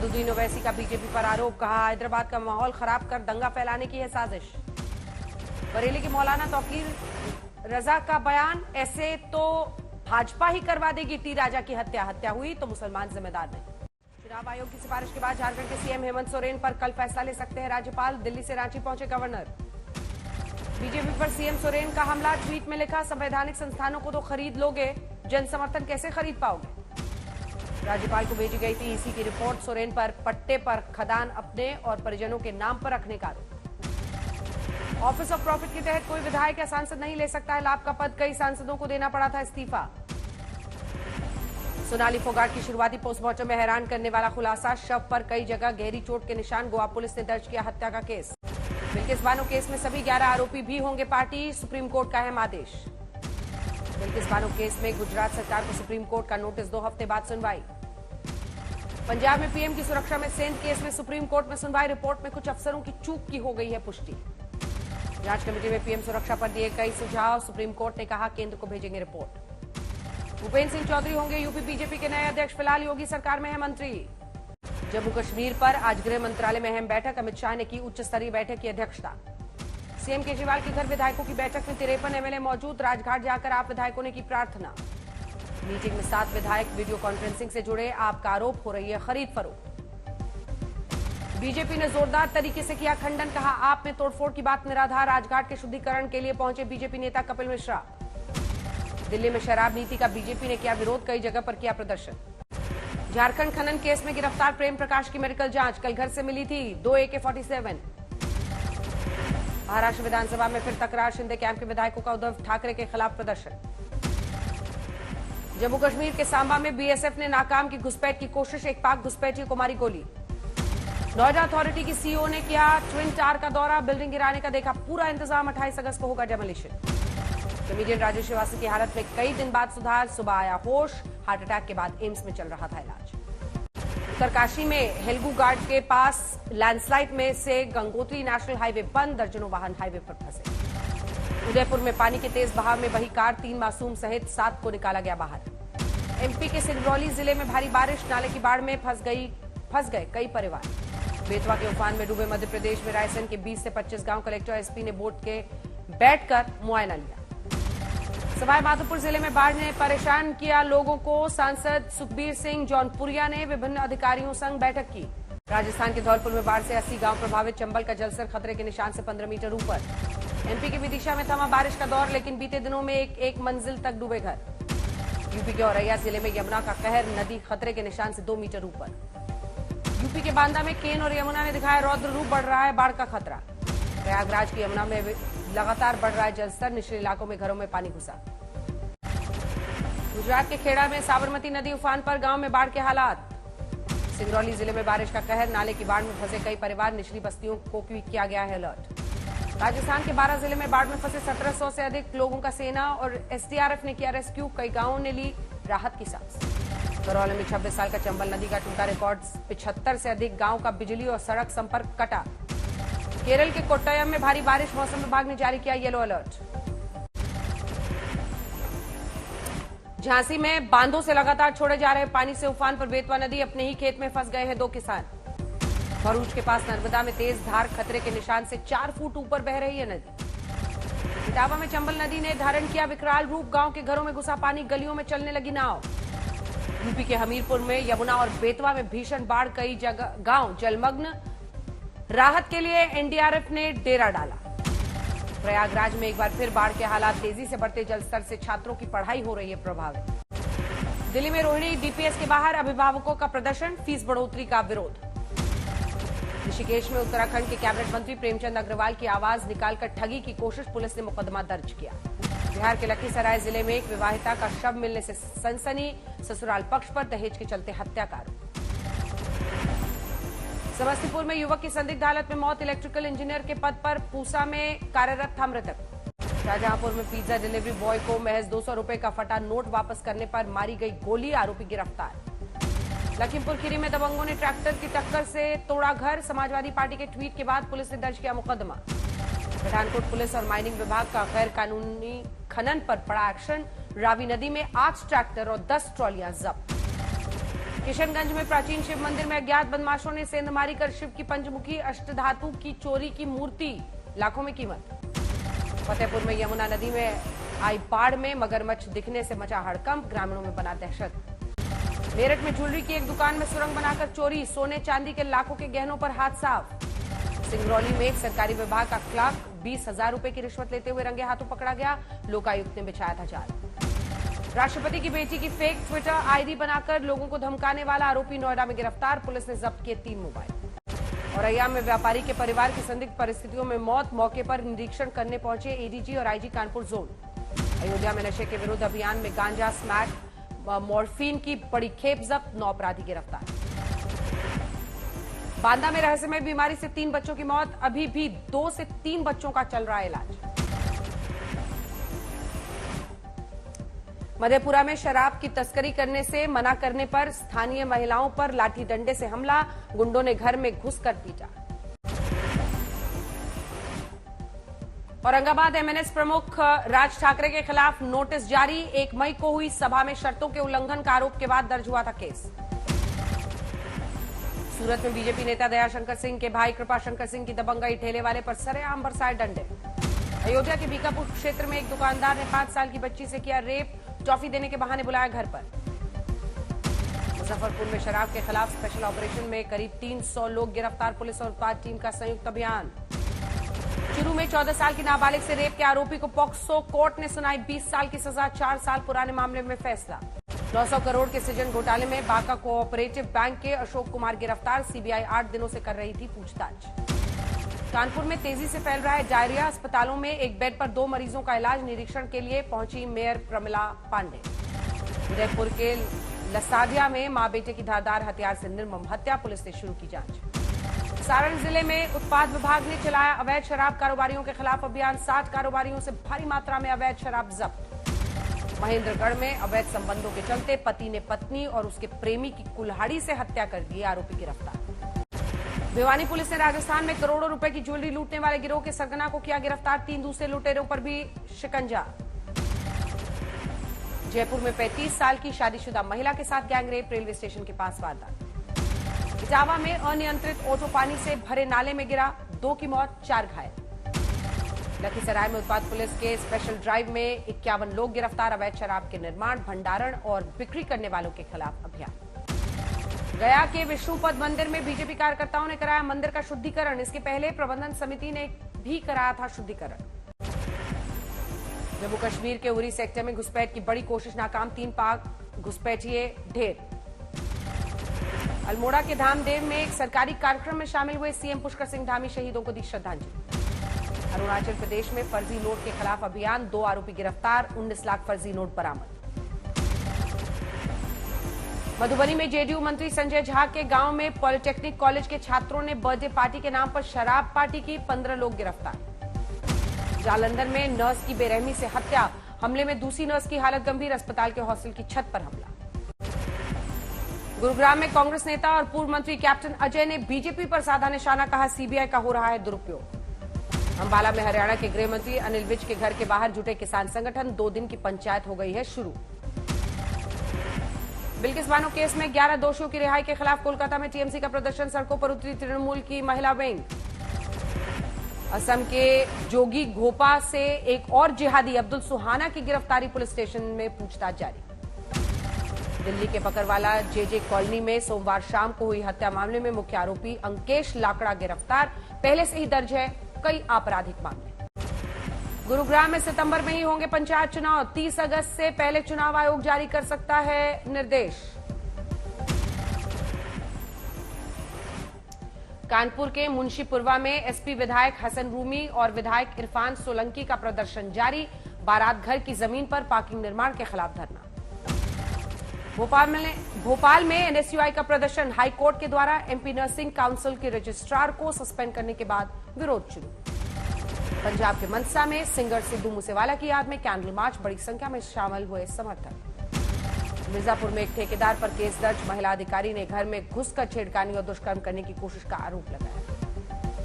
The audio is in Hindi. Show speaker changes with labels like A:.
A: असदुद्दीन ओवैसी का बीजेपी पर आरोप, कहा हैदराबाद का माहौल खराब कर दंगा फैलाने की है साजिश। बरेली के मौलाना तौकीर रजा का बयान, ऐसे तो भाजपा ही करवा देगी टी राजा की हत्या हुई तो मुसलमान जिम्मेदार नहीं। चुनाव आयोग की सिफारिश के बाद झारखंड के सीएम हेमंत सोरेन पर कल फैसला ले सकते हैं राज्यपाल, दिल्ली से रांची पहुंचे गवर्नर। बीजेपी पर सीएम सोरेन का हमला, ट्वीट में लिखा, संवैधानिक संस्थानों को तो खरीद लोगे, जन समर्थन कैसे खरीद पाओगे। राज्यपाल को भेजी गई थी ईसी की रिपोर्ट, सोरेन पर पट्टे पर खदान अपने और परिजनों के नाम पर रखने का आरोप। ऑफिस ऑफ प्रॉफिट के तहत कोई विधायक या सांसद नहीं ले सकता है लाभ का पद, कई सांसदों को देना पड़ा था इस्तीफा। सोनाली फोगाट की शुरुआती पोस्टमार्टम में हैरान करने वाला खुलासा, शव पर कई जगह गहरी चोट के निशान, गोवा पुलिस ने दर्ज किया हत्या का केस। बिल्किस बानो केस में सभी 11 आरोपी भी होंगे पार्टी, सुप्रीम कोर्ट का अहम आदेश। बिल्किस बानो केस में गुजरात सरकार को सुप्रीम कोर्ट का नोटिस, 2 हफ्ते बाद सुनवाई। पंजाब में पीएम की सुरक्षा में सेंध केस में सुप्रीम कोर्ट में सुनवाई, रिपोर्ट में कुछ अफसरों की चूक की हो गई है पुष्टि। जांच कमेटी में पीएम सुरक्षा पर दिए कई सुझाव, सुप्रीम कोर्ट ने कहा केंद्र को भेजेंगे रिपोर्ट। भूपेन्द्र सिंह चौधरी होंगे यूपी बीजेपी के नए अध्यक्ष, फिलहाल योगी सरकार में है मंत्री। जम्मू कश्मीर पर आज गृह मंत्रालय में अहम बैठक, अमित शाह ने की उच्च स्तरीय बैठक की अध्यक्षता। सीएम केजरीवाल के घर विधायकों की बैठक में 53 एमएलए मौजूद, राजघाट जाकर आप विधायकों ने की प्रार्थना। मीटिंग में 7 विधायक वीडियो कॉन्फ्रेंसिंग से जुड़े, आपका आरोप हो रही है खरीद फरोख्त। बीजेपी ने जोरदार तरीके से किया खंडन, कहा आप में तोड़फोड़ की बात निराधार, राजघाट के शुद्धिकरण के लिए पहुंचे बीजेपी नेता कपिल मिश्रा। दिल्ली में शराब नीति का बीजेपी ने किया विरोध, कई जगह पर किया प्रदर्शन। झारखंड खनन केस में गिरफ्तार प्रेम प्रकाश की मेडिकल जांच, कल घर से मिली थी 2 AK-47। महाराष्ट्र विधानसभा में फिर तकरार, शिंदे कैंप के विधायकों का उद्धव ठाकरे के खिलाफ प्रदर्शन। जम्मू कश्मीर के सांबा में बीएसएफ ने नाकाम की घुसपैठ की कोशिश, एक पाक घुसपैठी को मारी गोली। नोएडा अथॉरिटी की सीईओ ने किया ट्विन टावर का दौरा, बिल्डिंग गिराने का देखा पूरा इंतजाम, 28 अगस्त को होगा डेमोलिशन। कॉमेडियन राजेश श्रीवास्तव की हालत में कई दिन बाद सुधार, सुबह आया होश, हार्ट अटैक के बाद एम्स में चल रहा था इलाज। उत्तरकाशी में हेलगू घाट के पास लैंडस्लाइड में से गंगोत्री नेशनल हाईवे बंद, दर्जनों वाहन हाईवे पर फंसे। उदयपुर में पानी के तेज बहाव में बही कार, 3 मासूम सहित 7 को निकाला गया बाहर। एमपी के सिंगरौली जिले में भारी बारिश, नाले की बाढ़ में फंस गए कई परिवार। बेतवा के उफान में डूबे मध्य प्रदेश में रायसेन के 20 से 25 गांव, कलेक्टर एसपी ने बोट के बैठकर मुआयना लिया। सवाई माधोपुर जिले में बाढ़ ने परेशान किया लोगों को, सांसद सुखबीर सिंह जौनपुरिया ने विभिन्न अधिकारियों संग बैठक की। राजस्थान के धौलपुर में बाढ़ से 80 गांव प्रभावित, चंबल का जलस्तर खतरे के निशान से 15 मीटर ऊपर। एमपी के विदिशा में थमा बारिश का दौर, लेकिन बीते दिनों में एक मंजिल तक डूबे घर। यूपी के औरैया जिले में यमुना का कहर, नदी खतरे के निशान से 2 मीटर ऊपर। यूपी के बांदा में केन और यमुना ने दिखाया रौद्र रूप, बढ़ रहा है बाढ़ का खतरा। प्रयागराज की यमुना में लगातार बढ़ रहा है जलस्तर, निचले इलाकों में घरों में पानी घुसा। गुजरात के खेड़ा में साबरमती नदी उफान पर, गांव में बाढ़ के हालात। सिंगरौली जिले में बारिश का कहर, नाले की बाढ़ में फंसे कई परिवार, निचली बस्तियों को किया गया है अलर्ट। राजस्थान के 12 जिले में बाढ़ में फंसे 1700 से अधिक लोगों का सेना और एसडीआरएफ ने किया रेस्क्यू, कई गांवों ने ली राहत की सांस। करौली में 26 साल का चंबल नदी का टूटा रिकॉर्ड, 75 से अधिक गांव का बिजली और सड़क संपर्क कटा। केरल के कोट्टयम में भारी बारिश, मौसम विभाग ने जारी किया येलो अलर्ट। झांसी में बांधों से लगातार छोड़े जा रहे पानी से उफान पर बेतवा नदी, अपने ही खेत में फंस गए हैं 2 किसान। भरूच के पास नर्मदा में तेज धार, खतरे के निशान से 4 फुट ऊपर बह रही है नदी। इटावा में चंबल नदी ने धारण किया विकराल रूप, गांव के घरों में घुसा पानी, गलियों में चलने लगी नाव। यूपी के हमीरपुर में यमुना और बेतवा में भीषण बाढ़, कई जगह गांव जलमग्न, राहत के लिए एनडीआरएफ ने डेरा डाला। प्रयागराज में एक बार फिर बाढ़ के हालात, तेजी से बढ़ते जलस्तर से छात्रों की पढ़ाई हो रही है प्रभावित। दिल्ली में रोहिणी डीपीएस के बाहर अभिभावकों का प्रदर्शन, फीस बढ़ोतरी का विरोध। ऋषिकेश में उत्तराखंड के कैबिनेट मंत्री प्रेमचंद अग्रवाल की आवाज निकालकर ठगी की कोशिश, पुलिस ने मुकदमा दर्ज किया। बिहार के लखीसराय जिले में एक विवाहिता का शव मिलने से सनसनी, ससुराल पक्ष पर दहेज के चलते हत्या का आरोप। समस्तीपुर में युवक की संदिग्ध हालत में मौत, इलेक्ट्रिकल इंजीनियर के पद पर पूसा में कार्यरत था मृतक। शाहजहांपुर में पिज्जा डिलीवरी बॉय को महज 200 रुपए का फटा नोट वापस करने पर मारी गई गोली, आरोपी गिरफ्तार। लखीमपुर खीरी में दबंगों ने ट्रैक्टर की टक्कर से तोड़ा घर, समाजवादी पार्टी के ट्वीट के बाद पुलिस ने दर्ज किया मुकदमा। पठानकोट पुलिस और माइनिंग विभाग का गैर कानूनी खनन पर पड़ा एक्शन, रावी नदी में 8 ट्रैक्टर और 10 ट्रॉलियां जब्त। किशनगंज में प्राचीन शिव मंदिर में अज्ञात बदमाशों ने सेंधमारी कर शिव की पंचमुखी अष्टधातु की चोरी की मूर्ति, लाखों में कीमत। फतेहपुर में यमुना नदी में आई बाढ़ में मगरमच्छ दिखने से मचा हड़कंप, ग्रामीणों में बना दहशत। मेरठ में ज्वेलरी की एक दुकान में सुरंग बनाकर चोरी, सोने चांदी के लाखों के गहनों पर हाथ साफ। सिंगरौली में एक सरकारी विभाग का क्लर्क 20,000 रुपए की रिश्वत लेते हुए रंगे हाथों पकड़ा गया, लोकायुक्त ने बिछाया था जाल। राष्ट्रपति की बेटी की फेक ट्विटर आईडी बनाकर लोगों को धमकाने वाला आरोपी नोएडा में गिरफ्तार, पुलिस ने जब्त किए 3 मोबाइल। औरैया में व्यापारी के परिवार की संदिग्ध परिस्थितियों में मौत, मौके पर निरीक्षण करने पहुंचे एडीजी और आईजी कानपुर जोन। अयोध्या में नशे के विरुद्ध अभियान में गांजा, स्मैक, मॉर्फिन की बड़ी खेप जब्त, 9 अपराधी गिरफ्तार। बांदा में रहस्यमय बीमारी से 3 बच्चों की मौत, अभी भी 2 से 3 बच्चों का चल रहा है इलाज। मधेपुरा में शराब की तस्करी करने से मना करने पर स्थानीय महिलाओं पर लाठी डंडे से हमला, गुंडों ने घर में घुसकर पीटा। औरंगाबाद एमएनएस प्रमुख राज ठाकरे के खिलाफ नोटिस जारी, 1 मई को हुई सभा में शर्तों के उल्लंघन का आरोप के बाद दर्ज हुआ था केस। सूरत में बीजेपी नेता दयाशंकर सिंह के भाई कृपाशंकर सिंह की दबंगई, ठेले वाले पर सरेआम बरसाए डंडे। अयोध्या के बीकापुर क्षेत्र में एक दुकानदार ने 5 साल की बच्ची से किया रेप, टॉफी देने के बहाने बुलाया घर पर। मुजफ्फरपुर में शराब के खिलाफ स्पेशल ऑपरेशन में करीब 300 लोग गिरफ्तार, पुलिस और उत्पाद टीम का संयुक्त अभियान। चुरू में 14 साल की नाबालिग से रेप के आरोपी को पॉक्सो कोर्ट ने सुनाई 20 साल की सजा, 4 साल पुराने मामले में फैसला। 900 करोड़ के सृजन घोटाले में बांका कोऑपरेटिव बैंक के अशोक कुमार गिरफ्तार, सीबीआई 8 दिनों से कर रही थी पूछताछ। कानपुर में तेजी से फैल रहा है डायरिया, अस्पतालों में एक बेड पर 2 मरीजों का इलाज, निरीक्षण के लिए पहुंची मेयर प्रमिला पांडे। उदयपुर के लसादिया में मां बेटे की धारदार हथियार से निर्मम हत्या, पुलिस ने शुरू की जांच। सारण जिले में उत्पाद विभाग ने चलाया अवैध शराब कारोबारियों के खिलाफ अभियान, 60 कारोबारियों से भारी मात्रा में अवैध शराब जब्त। महेंद्रगढ़ में अवैध संबंधों के चलते पति ने पत्नी और उसके प्रेमी की कुल्हाड़ी से हत्या कर दी, आरोपी गिरफ्तार। भिवानी पुलिस ने राजस्थान में करोड़ों रुपए की ज्वेलरी लूटने वाले गिरोह के सरगना को किया गिरफ्तार, 3 दूसरे लुटेरों पर भी शिकंजा। जयपुर में 35 साल की शादीशुदा महिला के साथ गैंगरेप, रेलवे स्टेशन के पास वारदात। इटावा में अनियंत्रित ऑटो पानी से भरे नाले में गिरा, 2 की मौत, 4 घायल। लखीसराय में उत्पाद पुलिस के स्पेशल ड्राइव में 51 लोग गिरफ्तार, अवैध शराब के निर्माण, भंडारण और बिक्री करने वालों के खिलाफ अभियान। गया के विष्णुपद मंदिर में बीजेपी कार्यकर्ताओं ने कराया मंदिर का शुद्धिकरण, इसके पहले प्रबंधन समिति ने भी कराया था शुद्धिकरण। जम्मू कश्मीर के उरी सेक्टर में घुसपैठ की बड़ी कोशिश नाकाम, 3 पाक घुसपैठिए ढेर। अल्मोड़ा के धामदेव में एक सरकारी कार्यक्रम में शामिल हुए सीएम पुष्कर सिंह धामी, शहीदों को दी श्रद्धांजलि। अरुणाचल प्रदेश में फर्जी नोट के खिलाफ अभियान, 2 आरोपी गिरफ्तार, 19 लाख फर्जी नोट बरामद। मधुबनी में जेडीयू मंत्री संजय झा के गांव में पॉलिटेक्निक कॉलेज के छात्रों ने बर्थडे पार्टी के नाम पर शराब पार्टी की, 15 लोग गिरफ्तार। जालंधर में नर्स की बेरहमी से हत्या, हमले में दूसरी नर्स की हालत गंभीर, अस्पताल के हॉस्टल की छत पर हमला। गुरुग्राम में कांग्रेस नेता और पूर्व मंत्री कैप्टन अजय ने बीजेपी पर साधा निशाना, कहा सीबीआई का हो रहा है दुरुपयोग। अंबाला में हरियाणा के गृह मंत्री अनिल विज के घर के बाहर जुटे किसान संगठन, 2 दिन की पंचायत हो गई है शुरू। बिल्किस बानो केस में 11 दोषियों की रिहाई के खिलाफ कोलकाता में टीएमसी का प्रदर्शन, सड़कों पर उतरी तृणमूल की महिला विंग। असम के जोगी घोपा से एक और जिहादी अब्दुल सुहाना की गिरफ्तारी, पुलिस स्टेशन में पूछताछ जारी। दिल्ली के बकरवाला जेजे कॉलोनी में सोमवार शाम को हुई हत्या मामले में मुख्य आरोपी अंकेश लाकड़ा गिरफ्तार, पहले से ही दर्ज है कई आपराधिक मामले। गुरुग्राम में सितंबर में ही होंगे पंचायत चुनाव, 30 अगस्त से पहले चुनाव आयोग जारी कर सकता है निर्देश। कानपुर के मुंशीपुरवा में एसपी विधायक हसन रूमी और विधायक इरफान सोलंकी का प्रदर्शन जारी, बारात घर की जमीन पर पार्किंग निर्माण के खिलाफ धरना। भोपाल में एनएसयूआई का प्रदर्शन, हाईकोर्ट के द्वारा एमपी नर्सिंग काउंसिल के रजिस्ट्रार को सस्पेंड करने के बाद विरोध शुरू। पंजाब के मनसा में सिंगर सिद्धू मूसेवाला की याद में कैंडल मार्च, बड़ी संख्या में शामिल हुए समर्थक। मिर्जापुर में एक ठेकेदार पर केस दर्ज, महिला अधिकारी ने घर में घुसकर छेड़खानी और दुष्कर्म करने की कोशिश का आरोप लगाया।